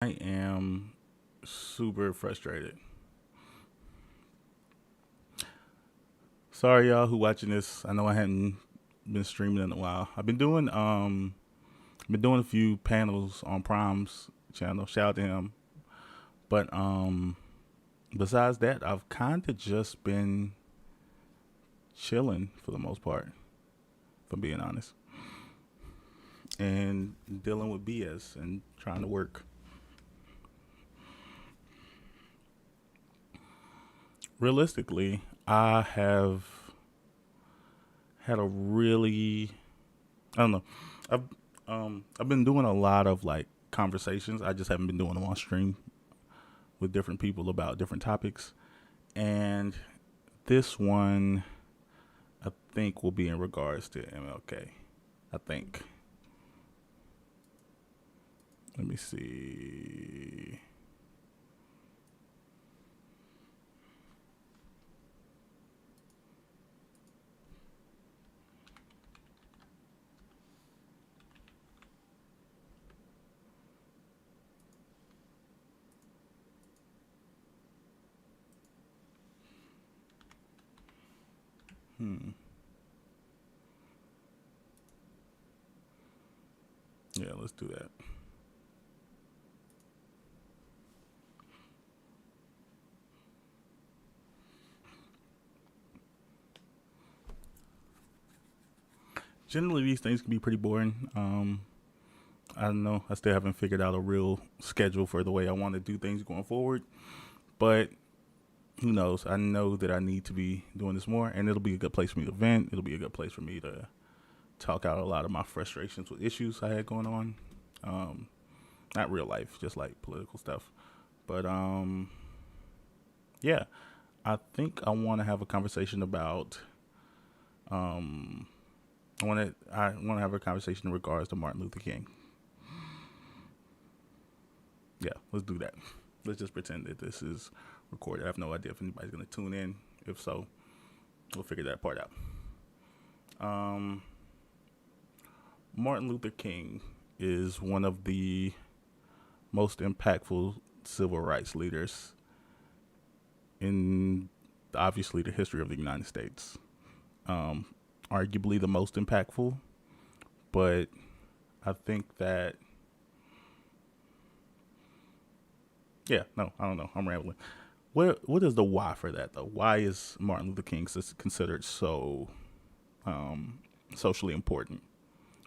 I am super frustrated. Sorry, y'all who watching this. I know I hadn't been streaming in a while. I've been doing a few panels on Prime's channel. Shout out to him. But besides that, I've kind of just been chilling for the most part, if I'm being honest, and dealing with BS and trying to work. Realistically, I have had a really I don't know. I've I've been doing a lot of like conversations. I just haven't been doing them on stream with different people about different topics. And this one I think will be in regards to MLK. I think. Let me see. Hmm. Yeah, let's do that. Generally, these things can be pretty boring. I don't know. I still haven't figured out a real schedule for the way I want to do things going forward. But who knows? I know that I need to be doing this more, and it'll be a good place for me to vent. It'll be a good place for me to talk out a lot of my frustrations with issues I had going on. Um, Not real life, just like political stuff. But yeah, I think I want to have a conversation about. Um, I want to have a conversation in regards to Martin Luther King. Yeah, let's do that. Let's just pretend that this is recorded. I have no idea if anybody's gonna tune in. If so, we'll figure that part out. Um, Martin Luther King is one of the most impactful civil rights leaders in obviously the history of the United States. Um, Arguably the most impactful, but I think that yeah, no, I don't know. I'm rambling. What is the why for that though? Why is Martin Luther King considered so um, socially important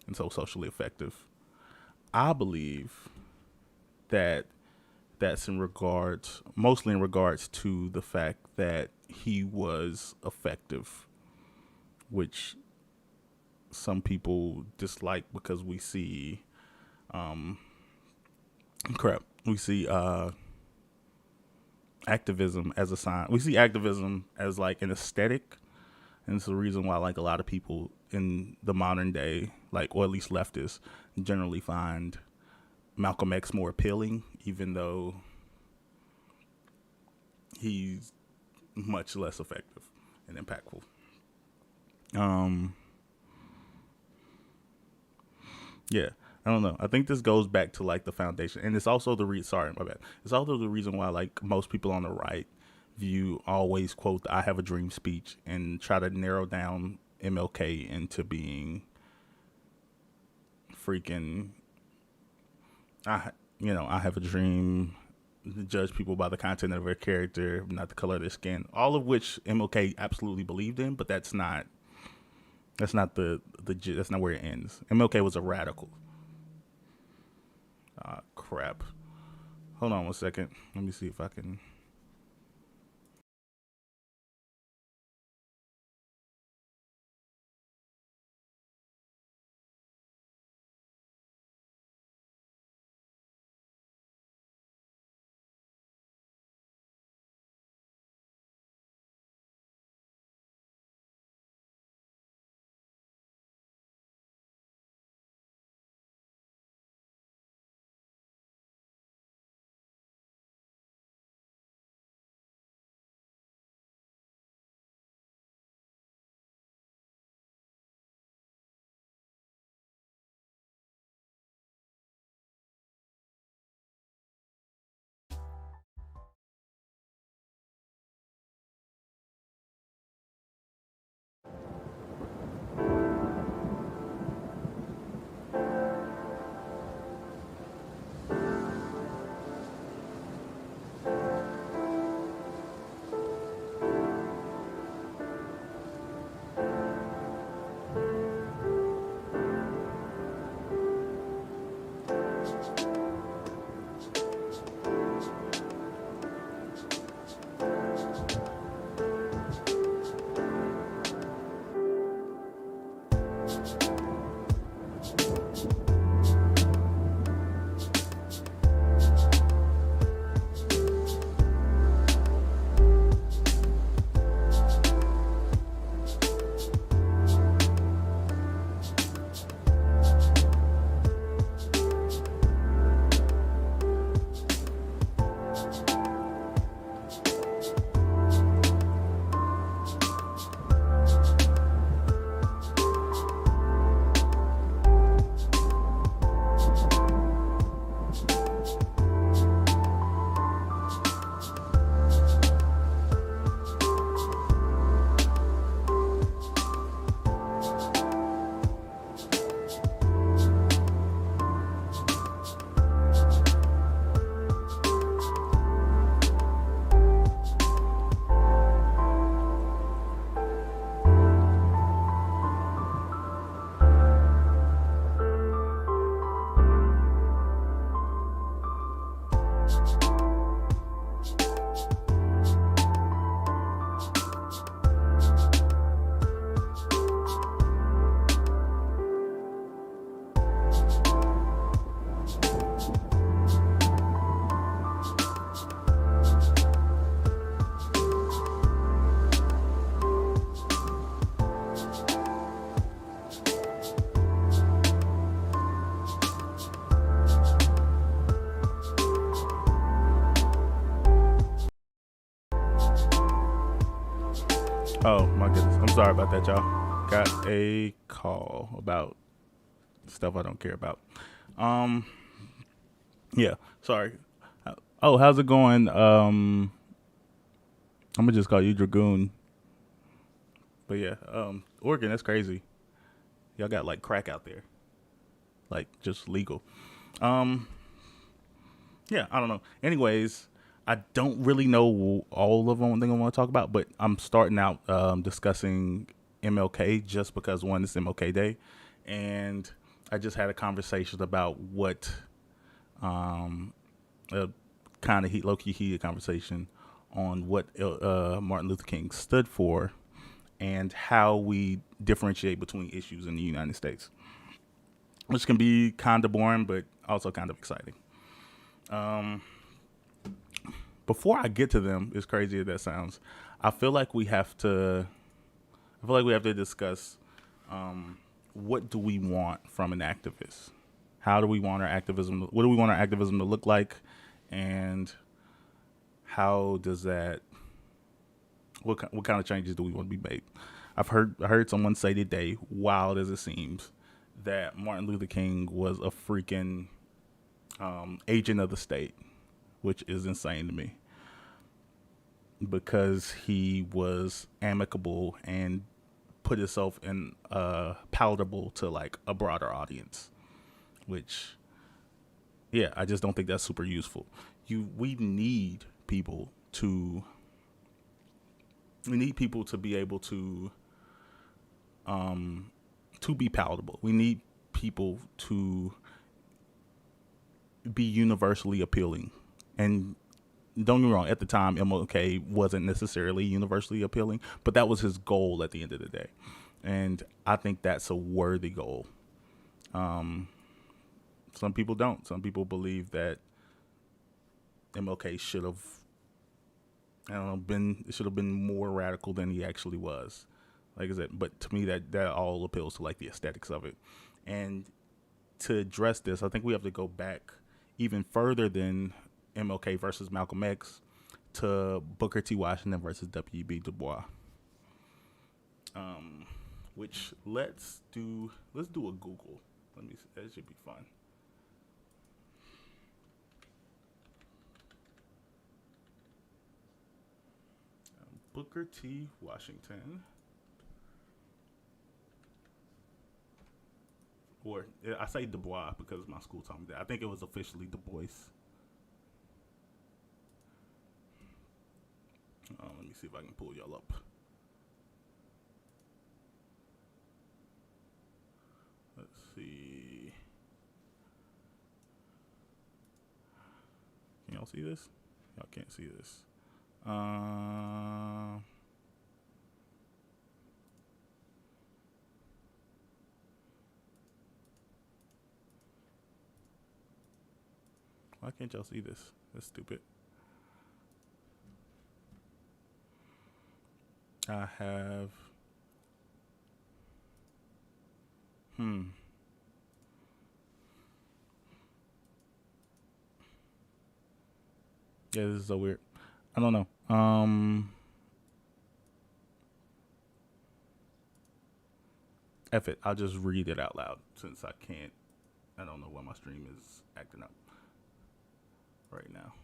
and so socially effective? I believe that that's in regards, mostly in regards to the fact that he was effective, which some people dislike because we see um, we see activism as a sign. We see activism as like an aesthetic, and it's the reason why like a lot of people in the modern day, like or at least leftists, generally find Malcolm X more appealing, even though he's much less effective and impactful. Um, yeah, I don't know. I think this goes back to like the foundation, and it's also sorry, my bad. It's also the reason why like most people on the right view always quote the "I have a dream" speech and try to narrow down MLK into being freaking I I have a dream. Judge people by the content of their character, not the color of their skin. All of which MLK absolutely believed in, but that's not that's not where it ends. MLK was a radical. Crap. Hold on one second. Let me see if I can. Oh my goodness, I'm sorry about that, y'all. Got a call about stuff I don't care about. Um, yeah, sorry. Oh, how's it going? I'm gonna just call you Dragoon. But yeah, Oregon, that's crazy. Y'all got like crack out there, like just legal. Um, yeah, I don't know. Anyways, I don't really know all of them. Thing I want to talk about, but I'm starting out discussing MLK just because one is MLK Day, and I just had a conversation about what a kind of low key heated conversation on what Martin Luther King stood for and how we differentiate between issues in the United States, which can be kind of boring, but also kind of exciting. Um, Before I get to them, as crazy as that sounds, I feel like we have to. I feel like we have to discuss what do we want from an activist. How do we want our activism? What do we want our activism to look like, and how does that? What kind of changes do we want to be made? I heard someone say today, wild as it seems, that Martin Luther King was a freaking agent of the state, which is insane to me because he was amicable and put himself in palatable to like a broader audience, which yeah, I just don't think that's super useful. We need people to be able to be palatable. We need people to be universally appealing. And don't get me wrong, at the time MLK wasn't necessarily universally appealing, but that was his goal at the end of the day. And I think that's a worthy goal. Some people don't. Some people believe that MLK should have been more radical than he actually was. Like I said, but to me that all appeals to like the aesthetics of it. And to address this, I think we have to go back even further than MLK versus Malcolm X to Booker T. Washington versus W.B. Du Bois. Which let's do a Google. Let me see. That should be fun. Booker T. Washington. Or I say Du Bois because my school told me that. I think it was officially Du Bois. Let me see if I can pull y'all up. Let's see. Can y'all see this? Y'all can't see this. Why can't y'all see this? That's stupid. I have. Yeah, this is so weird. I don't know. F it. I'll just read it out loud since I can't. I don't know why my stream is acting up right now.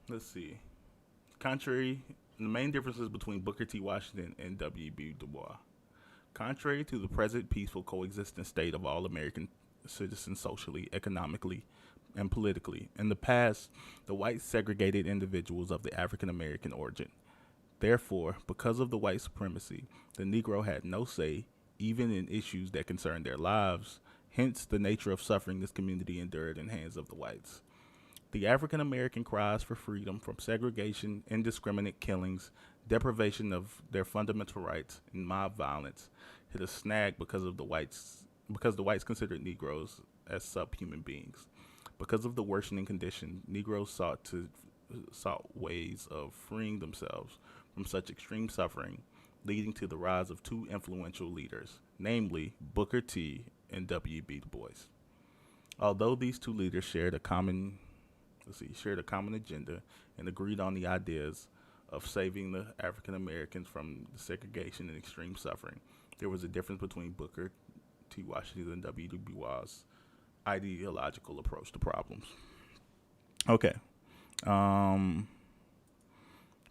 Let's see. Contrary, the main differences between Booker T. Washington and W.B. Du Bois. Contrary to the present peaceful coexistence state of all American citizens socially, economically, and politically, in the past, the whites segregated individuals of the African American origin. Therefore, because of the white supremacy, the Negro had no say, even in issues that concerned their lives, Hence, the nature of suffering this community endured in the hands of the whites. The African American cries for freedom from segregation, indiscriminate killings, deprivation of their fundamental rights, and mob violence hit a snag because the whites considered Negroes as subhuman beings. Because of the worsening condition, Negroes sought ways of freeing themselves from such extreme suffering, leading to the rise of two influential leaders, namely Booker T and W.B. Du Bois. Although these two leaders shared a common agenda and agreed on the ideas of saving the African Americans from segregation and extreme suffering, there was a difference between Booker T. Washington and W. Du Bois' ideological approach to problems. Okay. Um,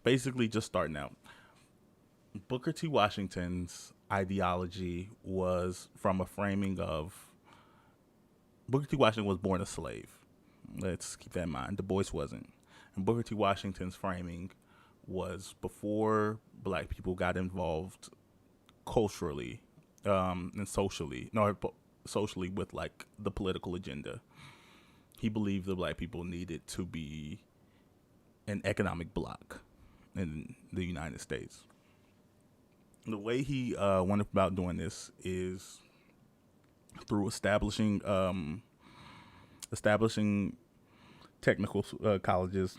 Basically, just starting out, Booker T. Washington's ideology was from a framing of Booker T. Washington was born a slave. Let's keep that in mind. Du Bois wasn't. And Booker T. Washington's framing was before black people got involved culturally and socially, no, socially with like the political agenda. He believed the black people needed to be an economic bloc in the United States. The way he went about doing this is through establishing technical colleges.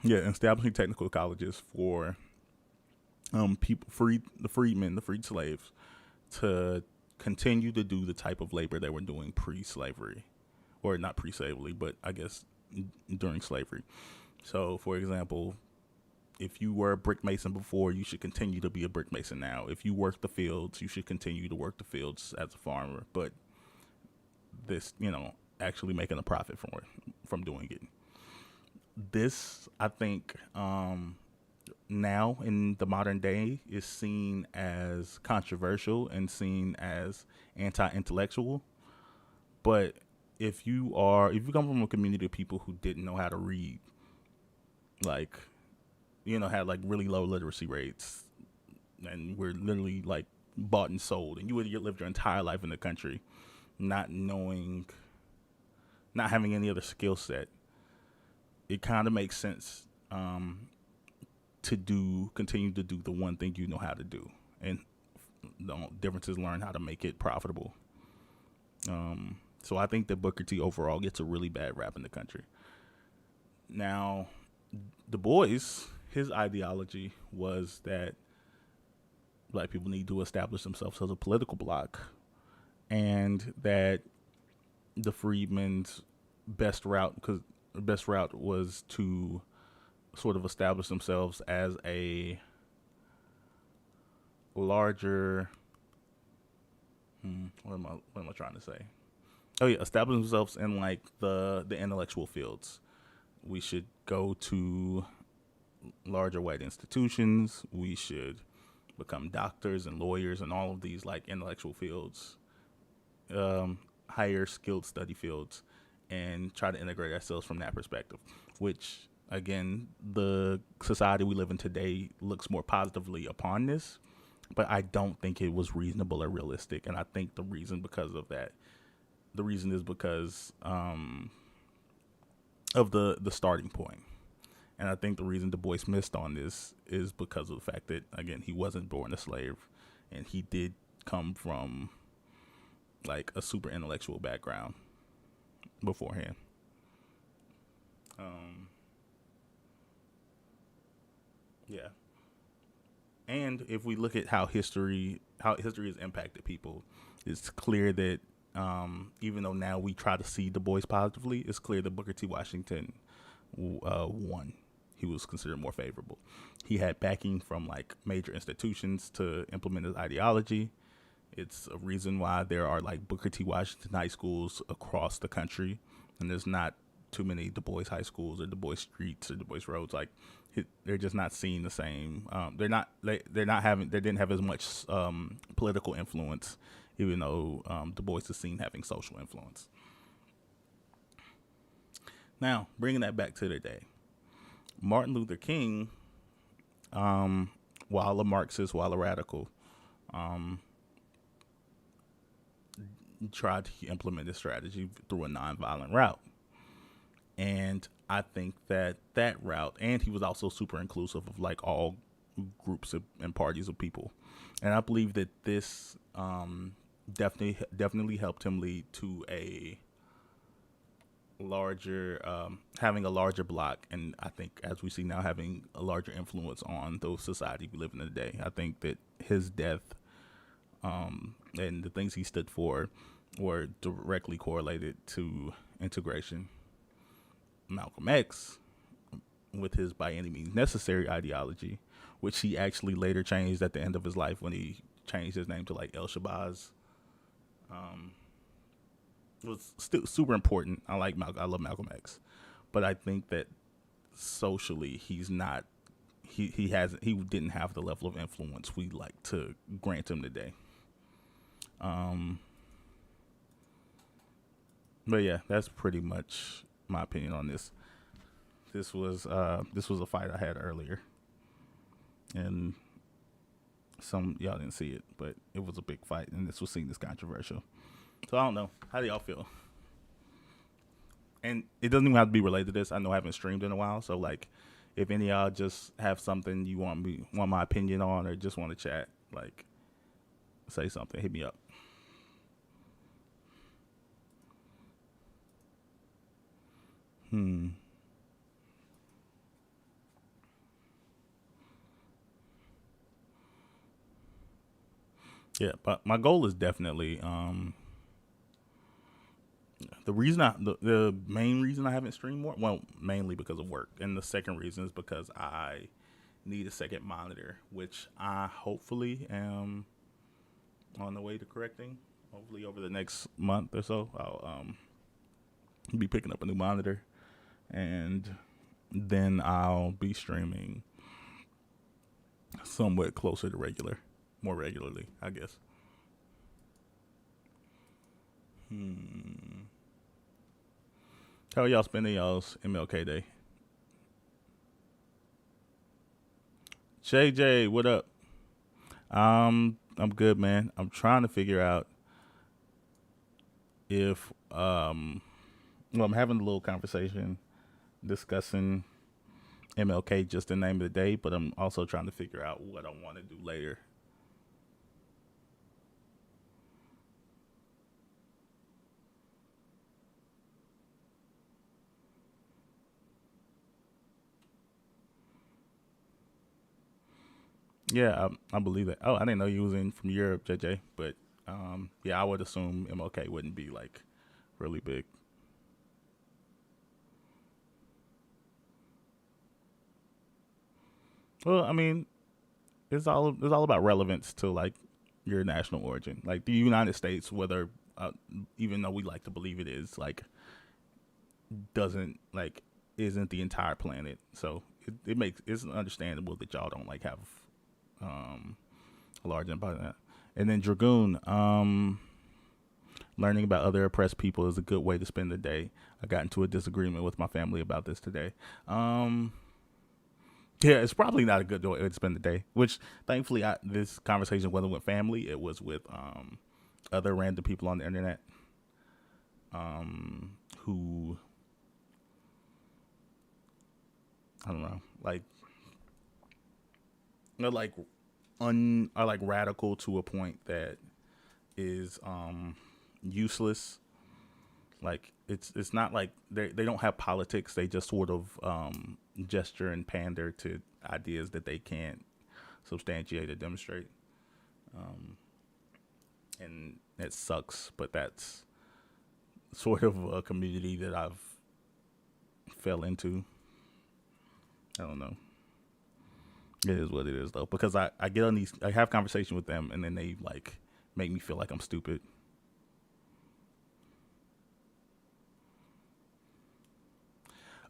Yeah, establishing technical colleges for people, the freedmen, the freed slaves, to continue to do the type of labor they were doing pre-slavery, or not pre-slavery, but I guess during slavery. So, for example, if you were a brick mason before, you should continue to be a brick mason now. If you work the fields, you should continue to work the fields as a farmer. But this, actually making a profit from doing it. This, I think, now in the modern day is seen as controversial and seen as anti-intellectual. But if you come from a community of people who didn't know how to read, like, had like really low literacy rates, and were literally like bought and sold, and you would live your entire life in the country, not having any other skill set, it kind of makes sense to continue to do the one thing you know how to do, and the difference is learn how to make it profitable. So I think that Booker T overall gets a really bad rap in the country. Now, Du Bois, his ideology was that black people need to establish themselves as a political bloc, and that the freedmen's best route was to sort of establish themselves as a larger what am I trying to say? Oh yeah, establish themselves in like the intellectual fields. We should go to larger white institutions. We should become doctors and lawyers and all of these like intellectual fields, higher skilled study fields, and try to integrate ourselves from that perspective, which again, the society we live in today looks more positively upon this, but I don't think it was reasonable or realistic. And I think the reason is because of the starting point. And I think the reason Du Bois missed on this is because of the fact that, again, he wasn't born a slave, and he did come from like a super intellectual background beforehand. Yeah. And if we look at how history has impacted people, it's clear that even though now we try to see Du Bois positively, it's clear that Booker T. Washington won. He was considered more favorable. He had backing from like major institutions to implement his ideology. It's a reason why there are like Booker T. Washington high schools across the country, and there's not too many Du Bois high schools or Du Bois streets or Du Bois roads. Like they're just not seen the same. They didn't have as much political influence, even though Du Bois is seen having social influence. Now, bringing that back to today, Martin Luther King, while a Marxist, while a radical, tried to implement this strategy through a nonviolent route. And I think that that route, and he was also super inclusive of like all groups and parties of people. And I believe that this definitely helped him lead to a larger having a larger block, and I think as we see now having a larger influence on the society we live in today. I think that his death and the things he stood for were directly correlated to integration. Malcolm X, with his by any means necessary ideology, which he actually later changed at the end of his life when he changed his name to like El Shabazz, was still super important. I love Malcolm X, but I think that socially he's not. He didn't have the level of influence we like to grant him today. Um, but yeah, that's pretty much my opinion on this. This was a fight I had earlier, and some y'all didn't see it, but it was a big fight, and this was seen as controversial. So I don't know. How do y'all feel? And it doesn't even have to be related to this. I know I haven't streamed in a while, so like, if any of y'all just have something you want my opinion on, or just want to chat, like, say something, hit me up. Hmm. Yeah, but my goal is definitely the main reason I haven't streamed more. Well, mainly because of work, and the second reason is because I need a second monitor, which I hopefully am on the way to correcting. Hopefully, over the next month or so, I'll be picking up a new monitor, and then I'll be streaming somewhat closer to more regularly, I guess. Hmm. How are y'all spending y'all's MLK day? JJ, what up? I'm good, man. I'm trying to figure out if well, I'm having a little conversation discussing MLK, just the name of the day, but I'm also trying to figure out what I want to do later. Yeah, I believe that. Oh, I didn't know you was in from Europe, JJ. But yeah, I would assume MLK wouldn't be like really big. Well, I mean, it's all about relevance to like your national origin. Like the United States, whether even though we like to believe it is, like doesn't like isn't the entire planet. So it makes it's understandable that y'all don't like have um, a large empire. And then Dragoon, learning about other oppressed people is a good way to spend the day. I got into a disagreement with my family about this today. Um, yeah, it's probably not a good way to spend the day. Which thankfully, this conversation wasn't with family; it was with other random people on the internet who I don't know, like they're like are like radical to a point that is useless. Like it's not like they don't have politics. They just sort of gesture and pander to ideas that they can't substantiate or demonstrate. Um, and it sucks, but that's sort of a community that I've fell into. I don't know. It is what it is though, because I get on these, I have conversation with them, and then they like make me feel like I'm stupid.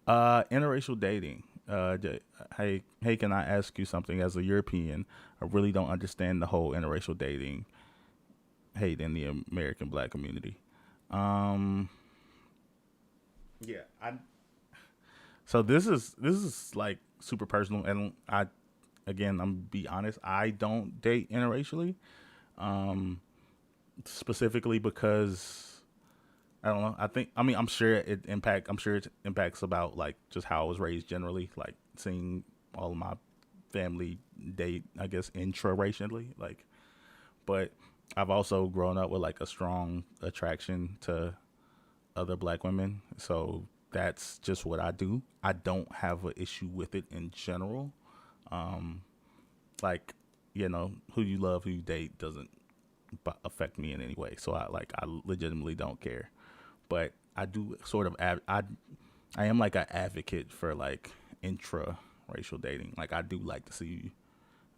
Interracial dating. Hey, can I ask you something? As a European, I really don't understand the whole interracial dating hate in the American Black community. Um, yeah, I. So this is like super personal, and I again I'm be honest. I don't date interracially. Um, specifically because I don't know. I'm sure I'm sure it impacts about like just how I was raised generally, like seeing all of my family date, I guess, intra-racially, like. But I've also grown up with like a strong attraction to other black women, so that's just what I do. I don't have an issue with it in general. Um, like, who you love, who you date doesn't affect me in any way. So I legitimately don't care. But I do sort of I am like an advocate for like intra racial dating. Like I do like to see.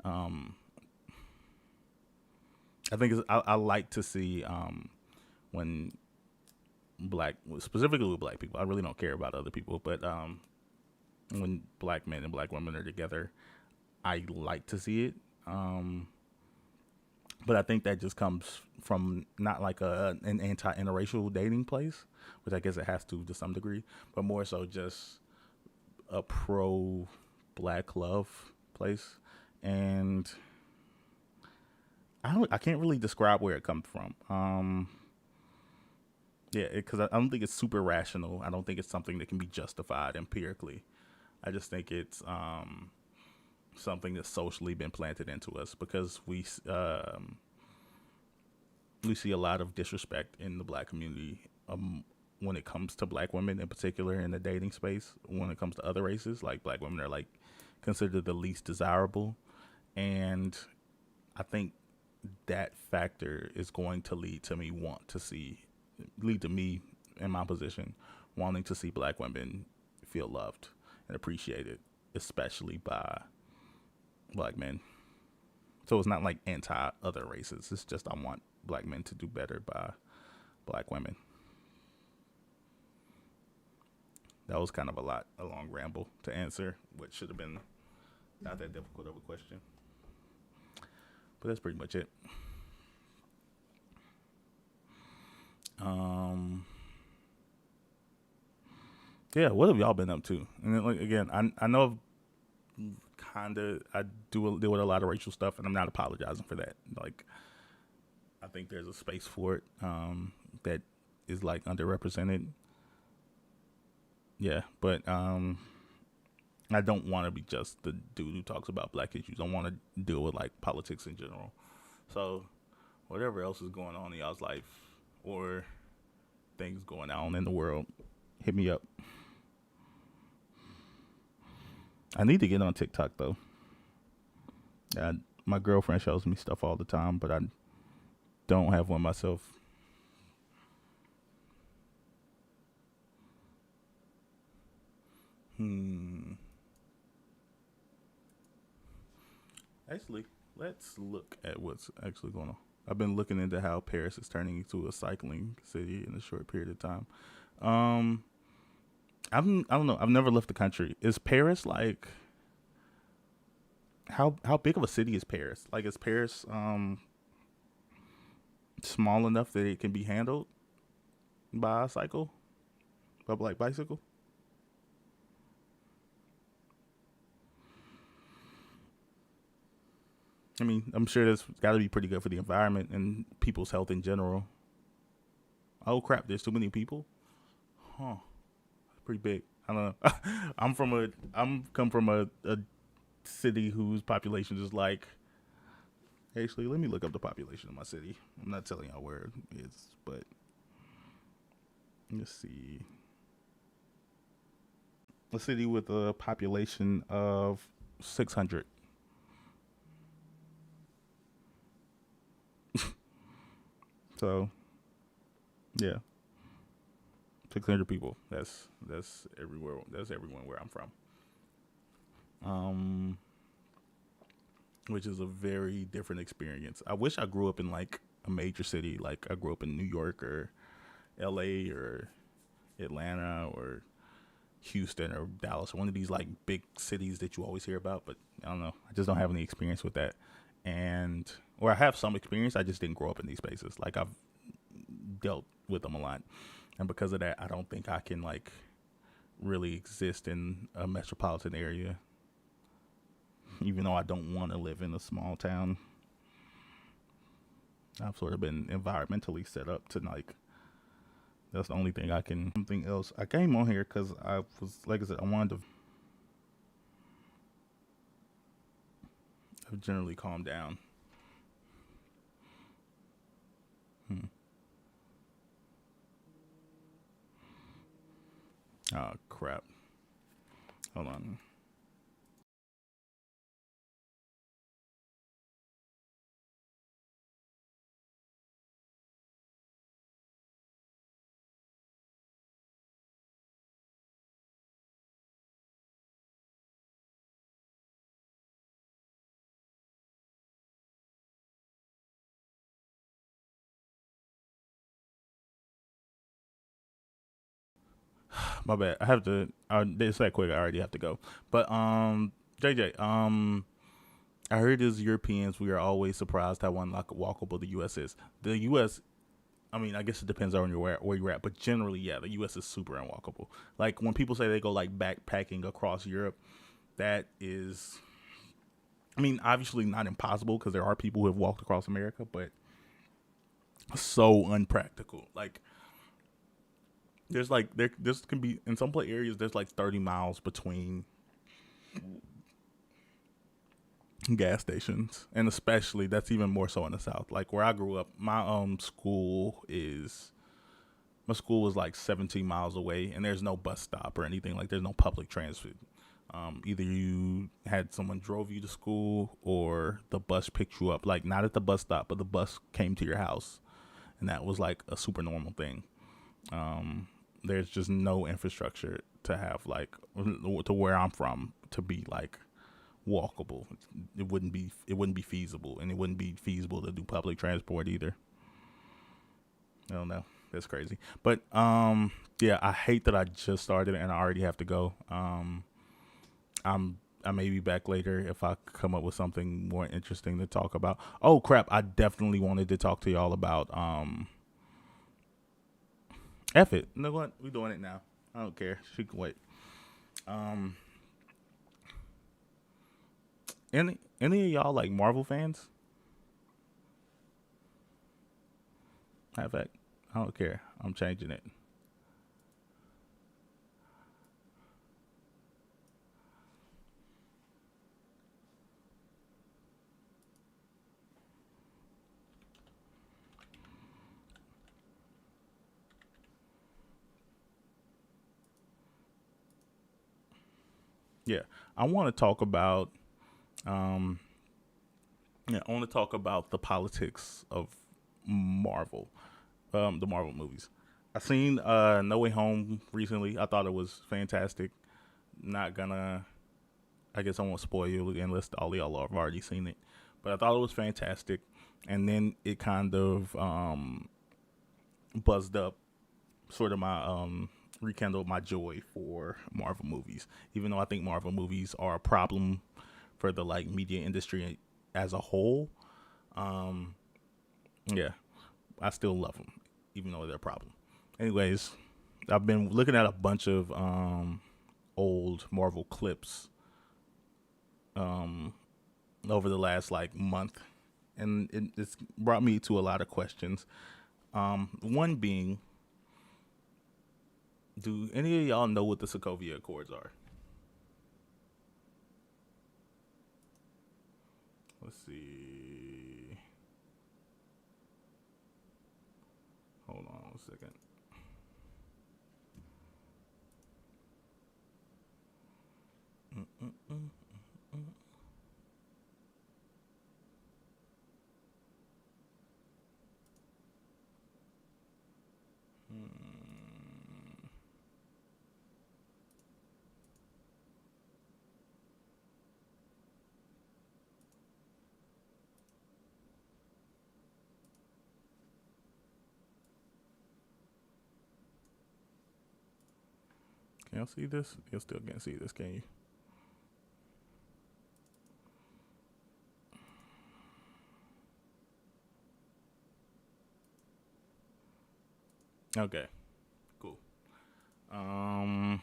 Um, I like to see when black, specifically with black people. I really don't care about other people, but when black men and black women are together, I like to see it. Um, but I think that just comes from not like an anti interracial dating place, which I guess it has to some degree, but more so just a pro black love place. And I can't really describe where it comes from. Yeah, because I don't think it's super rational. I don't think it's something that can be justified empirically. I just think it's something that's socially been planted into us because we see a lot of disrespect in the black community when it comes to black women in particular in the dating space. When it comes to other races, like black women are like considered the least desirable, and I think that factor is going to lead to me in my position wanting to see black women feel loved and appreciated, especially by black men. So it's not like anti other races. It's just I want black men to do better by black women. That was kind of a long ramble to answer what should have been not that difficult of a question. But that's pretty much it. Um, yeah, what have y'all been up to? And then, like again, I know I do deal with a lot of racial stuff, and I'm not apologizing for that. Like I think there's a space for it that is like underrepresented. Yeah, but I don't want to be just the dude who talks about black issues. I want to deal with like politics in general. So whatever else is going on in y'all's life or things going on in the world, hit me up. I need to get on TikTok though. Uh, my girlfriend shows me stuff all the time, but I don't have one myself. Hmm. Actually, let's look at what's actually going on. I've been looking into how Paris is turning into a cycling city in a short period of time. Um, I don't know. I've never left the country. Is Paris like how big of a city is Paris? Like is Paris small enough that it can be handled by a cycle, by like bicycle? I mean, I'm sure that's got to be pretty good for the environment and people's health in general. Oh crap! There's too many people. Huh? Pretty big. I don't know. I'm come from a city whose population is like. Actually, let me look up the population of my city. I'm not telling y'all where it is, but let's see. A city with a population of 600. So yeah, 600 people. That's everywhere. That's everyone where I'm from. Um, which is a very different experience. I wish I grew up in like a major city, like I grew up in New York or L.A. or Atlanta or Houston or Dallas or one of these like big cities that you always hear about. But I don't know. I just don't have any experience with that, and or I have some experience. I just didn't grow up in these spaces. Like I've dealt with them a lot, and because of that, I don't think I can like really exist in a metropolitan area, even though I don't want to live in a small town. I've sort of been environmentally set up to like. That's the only thing I can. Something else. I came on here because I was, like I said, I wanted to. I've generally calmed down. Hmm. Oh crap! Hold on. My bad. I have to. It's that quick. I already have to go. But JJ, I heard as Europeans we are always surprised how walkable the U.S. is. The U.S. I mean, I guess it depends on where you're at, but generally, yeah, the U.S. is super unwalkable. Like when people say they go like backpacking across Europe, that is, I mean, obviously not impossible because there are people who have walked across America, but so unpractical. Like there's like this can be in some areas there's like 30 miles between gas stations, and especially that's even more so in the South. Like where I grew up, my school was like 17 miles away, and there's no bus stop or anything. Like there's no public transit. Either you had someone drove you to school, or the bus picked you up. Like not at the bus stop, but the bus came to your house, and that was like a super normal thing. There's just no infrastructure to have like to where I'm from to be like walkable. It wouldn't be feasible, and it wouldn't be feasible to do public transport either. I don't know. That's crazy. But yeah, I hate that I just started and I already have to go. I may be back later if I come up with something more interesting to talk about. Oh crap! I definitely wanted to talk to y'all about F it. You know what? We're doing it now. I don't care. She can wait. Um, any of y'all like Marvel fans? Matter of fact, I don't care. I'm changing it. Yeah, I want to talk about um, yeah, I want to talk about the politics of Marvel, the Marvel movies. I seen No Way Home recently. I thought it was fantastic. Not gonna, I guess I won't spoil you unless all y'all have already seen it. But I thought it was fantastic, and then it kind of buzzed up sort of my rekindled my joy for Marvel movies. Even though I think Marvel movies are a problem for the like media industry as a whole, um, yeah, I still love them, even though they're a problem. Anyways, I've been looking at a bunch of old Marvel clips um, over the last like month, and it's brought me to a lot of questions. One being, do any of y'all know what the Sokovia Accords are? Let's see. Hold on a second. Mm-mm-mm. Can y'all see this? You still can't see this, can you? Okay, cool. Um,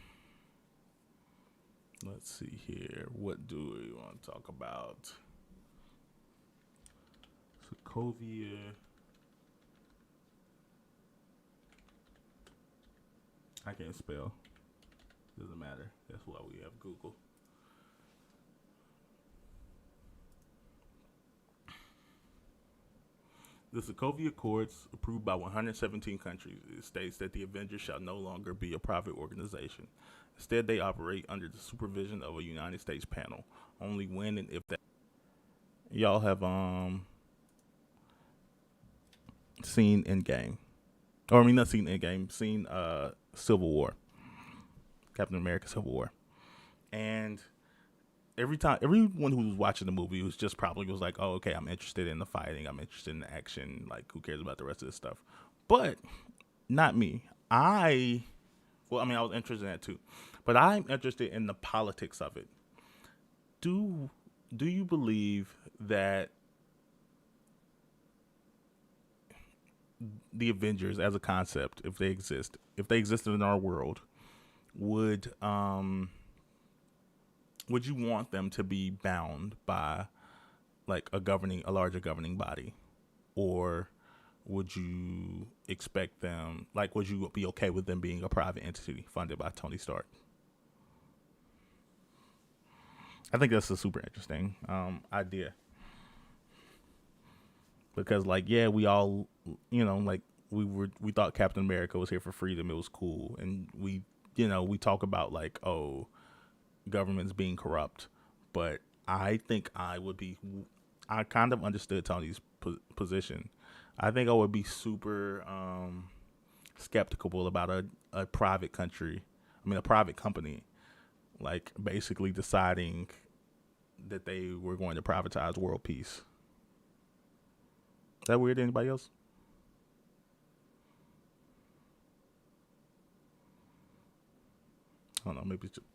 let's see here. What do we want to talk about? Sokovia. I can't spell. Doesn't matter. That's why we have Google. The Sokovia Accords, approved by 117 countries, it states that the Avengers shall no longer be a private organization. Instead, they operate under the supervision of a United States panel. Only when and if that. Y'all have seen Endgame, or I mean not seen Endgame, seen Civil War, Captain America: Civil War, and everyone who was watching the movie was just probably was like, oh, okay, I'm interested in the fighting, I'm interested in the action, like who cares about the rest of this stuff? But not me. Well, I mean, I was interested in that too, but I'm interested in the politics of it. Do do you believe that the Avengers as a concept, if they existed in our world, would would you want them to be bound by like a larger governing body, or would you expect them, like, would you be okay with them being a private entity funded by Tony Stark? I think that's a super interesting idea because, like, yeah, we all, like we thought Captain America was here for freedom. It was cool, and we talk about like, oh, governments being corrupt, but I think I kind of understood Tony's position. I think I would be super skeptical about a private country. I mean, a private company, like basically deciding that they were going to privatize world peace. Is that weird to anybody else? I don't know. Maybe it's just,